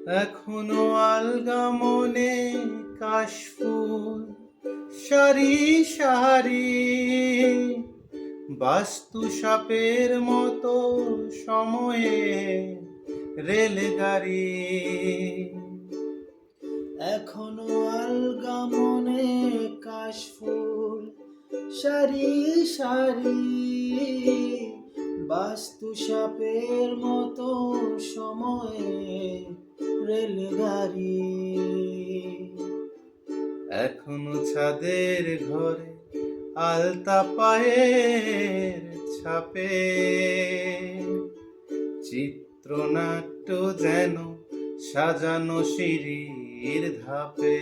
এখনো আলগা মনে কাশফুল সারি সারি, বাস্তু সাপের মতো সময়ে রেলগাড়ি। এখনো আলগা মনে কাশফুল সারি সারি, বাস্তু সাপের মতো সময়ে রেলগাড়ি। এখনো ছাদের ঘরে আলতা পায়ের ছাপে, চিত্রনাট্য যেন সাজানো সিঁড়ির ধাপে।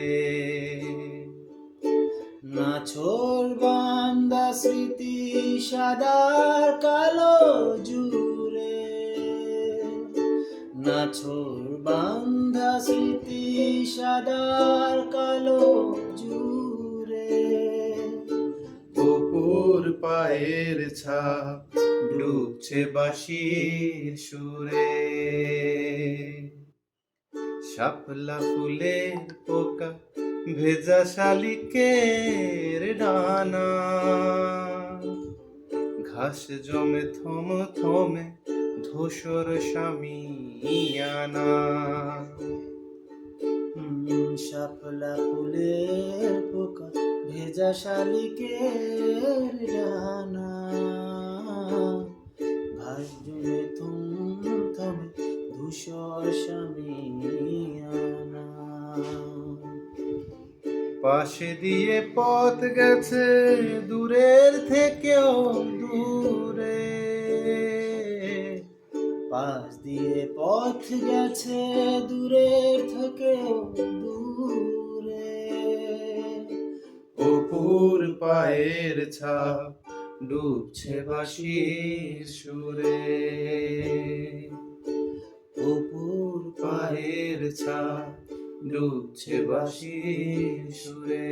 নাছোড় বান্দা স্মৃতি সাদার কালো জুড়ে, নাছোড় বান্দা স্মৃতি সাদার কালো জুড়ে। অপুর পায়ের ছাপ ডুবছে বাঁশির সুরে, শাপলা ফুলের পোকা ভেজা শালিকের ডানা, ঘাস জমে থম থমে ধূসর শামিয়ানা। শাপলা ফুলের পোকা ভেজা শালিকের ডানা, ঘাস জমে থম থমে ধূসর শামিয়ানা। পাশে দিয়ে পথ গেছে দূরের থেকেও দূরে, পাশ দিয়ে পথ গেছে দূরের থেকেও দূরে। অপুর পায়ের ছাপ ডুবছে বাঁশির সুরে, অপুর পায়ের ছাপ ডুবছে বাঁশির সুরে।